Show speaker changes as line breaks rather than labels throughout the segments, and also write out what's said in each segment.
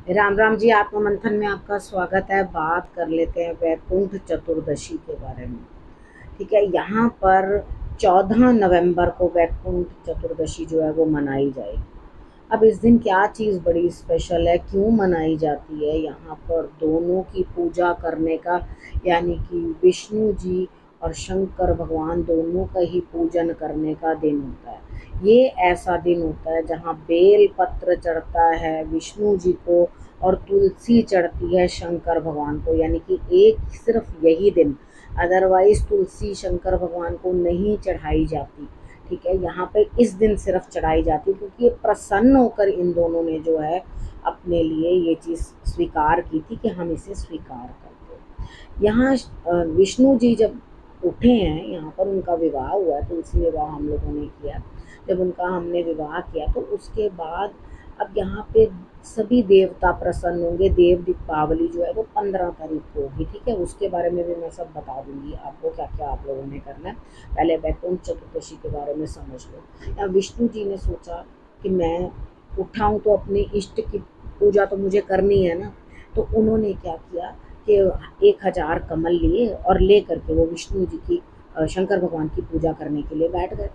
राम राम जी। आत्म मंथन में आपका स्वागत है। बात कर लेते हैं वैकुंठ चतुर्दशी के बारे में। ठीक है, यहाँ पर 14 नवंबर को वैकुंठ चतुर्दशी जो है वो मनाई जाएगी। अब इस दिन क्या चीज़ बड़ी स्पेशल है, क्यों मनाई जाती है? यहाँ पर दोनों की पूजा करने का, यानी कि विष्णु जी और शंकर भगवान दोनों का ही पूजन करने का दिन होता है। ये ऐसा दिन होता है जहाँ बेल पत्र चढ़ता है विष्णु जी को और तुलसी चढ़ती है शंकर भगवान को, यानी कि एक सिर्फ यही दिन, अदरवाइज तुलसी शंकर भगवान को नहीं चढ़ाई जाती। ठीक है, यहाँ पे इस दिन सिर्फ चढ़ाई जाती है क्योंकि ये प्रसन्न होकर इन दोनों ने जो है अपने लिए ये चीज़ स्वीकार की थी कि हम इसे स्वीकार करते हैं। यहाँ विष्णु जी जब उठे हैं, यहाँ पर उनका विवाह हुआ है, तुलसी विवाह हम लोगों ने किया। जब उनका हमने विवाह किया तो उसके बाद अब यहाँ पे सभी देवता प्रसन्न होंगे। देव दीपावली जो है वो 15 तारीख को होगी। ठीक है, उसके बारे में भी मैं सब बता दूंगी आपको, क्या क्या आप लोगों ने करना है। पहले वैकुंठ चतुर्दशी के बारे में समझ लो। या विष्णु जी ने सोचा कि मैं उठाऊं तो अपने इष्ट की पूजा तो मुझे करनी है ना। तो उन्होंने क्या किया कि 1000 कमल लिए और ले करके वो विष्णु जी की शंकर भगवान की पूजा करने के लिए बैठ गए।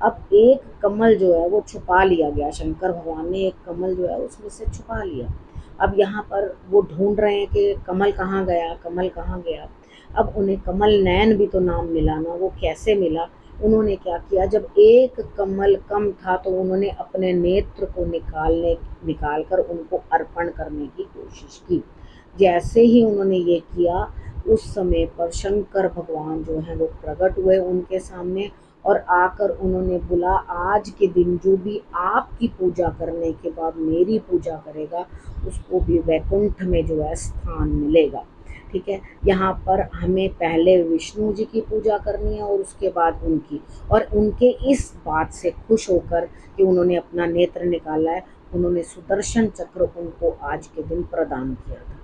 अब एक कमल जो है वो छुपा लिया गया, शंकर भगवान ने एक कमल जो है उसमें से छुपा लिया। अब यहाँ पर वो ढूंढ रहे हैं कि कमल कहाँ गया, कमल कहाँ गया। अब उन्हें कमल नयन भी तो नाम मिला ना, वो कैसे मिला? उन्होंने क्या किया, जब एक कमल कम था तो उन्होंने अपने नेत्र को निकाल कर उनको अर्पण करने की कोशिश की। जैसे ही उन्होंने ये किया, उस समय पर शंकर भगवान जो है वो प्रकट हुए उनके सामने और आकर उन्होंने बोला, आज के दिन जो भी आपकी पूजा करने के बाद मेरी पूजा करेगा उसको भी वैकुंठ में जो है स्थान मिलेगा। ठीक है, यहाँ पर हमें पहले विष्णु जी की पूजा करनी है और उसके बाद उनकी। और उनके इस बात से खुश होकर कि उन्होंने अपना नेत्र निकाला है, उन्होंने सुदर्शन चक्र उनको आज के दिन प्रदान किया था।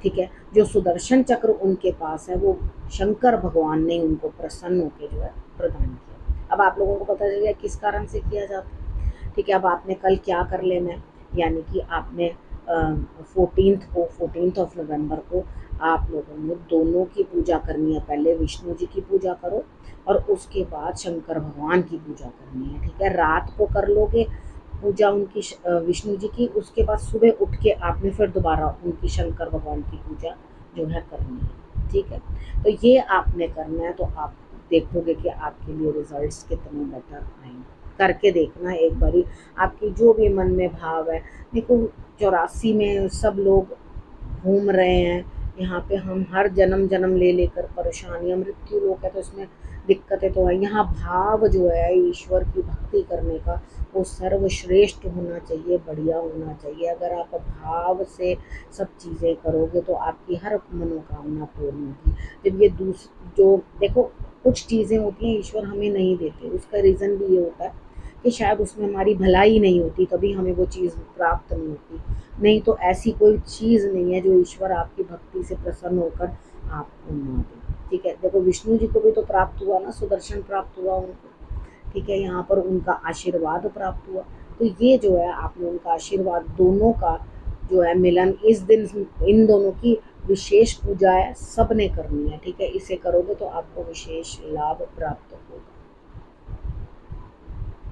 ठीक है, जो सुदर्शन चक्र उनके पास है वो शंकर भगवान ने उनको प्रसन्न होकर जो है प्रदान किया। अब आप लोगों को पता चल गया किस कारण से किया जाता है। ठीक है, अब आपने कल क्या कर लेना है, यानी कि आपने 14 ऑफ नवंबर को आप लोगों ने दोनों की पूजा करनी है। पहले विष्णु जी की पूजा करो और उसके बाद शंकर भगवान की पूजा करनी है। ठीक है, रात को कर लोगे पूजा उनकी विष्णु जी की, उसके बाद सुबह उठ के आपने फिर दोबारा उनकी शंकर भगवान की पूजा जो है करनी है। ठीक है, तो ये आपने करना है। तो आप देखोगे कि आपके लिए रिजल्ट्स कितने बेटर आएंगे। करके देखना एक बारी, आपकी जो भी मन में भाव है। देखो, 84 में सब लोग घूम रहे हैं। यहाँ पे हम हर जन्म जन्म ले लेकर परेशानियाँ, मृत्यु लोग है तो इसमें दिक्कतें तो है। यहाँ भाव जो है ईश्वर की भक्ति करने का वो सर्वश्रेष्ठ होना चाहिए, बढ़िया होना चाहिए। अगर आप भाव से सब चीज़ें करोगे तो आपकी हर मनोकामना पूर्ण होगी। जब ये जो देखो, कुछ चीज़ें होती हैं ईश्वर हमें नहीं देते, उसका रीज़न भी ये होता है कि शायद उसमें हमारी भलाई नहीं होती, तभी हमें वो चीज़ प्राप्त नहीं होती। नहीं तो ऐसी कोई चीज़ नहीं है जो ईश्वर आपकी भक्ति से प्रसन्न होकर आपको ना दे। ठीक है, देखो विष्णु जी को भी तो प्राप्त हुआ ना, सुदर्शन प्राप्त हुआ उनको। ठीक है, यहाँ पर उनका आशीर्वाद प्राप्त हुआ। तो ये जो है आपने उनका आशीर्वाद दोनों का जो है मिलन इस दिन, इन दोनों की विशेष पूजा है, सब ने करनी है। ठीक है, इसे करोगे तो आपको विशेष लाभ प्राप्त होगा।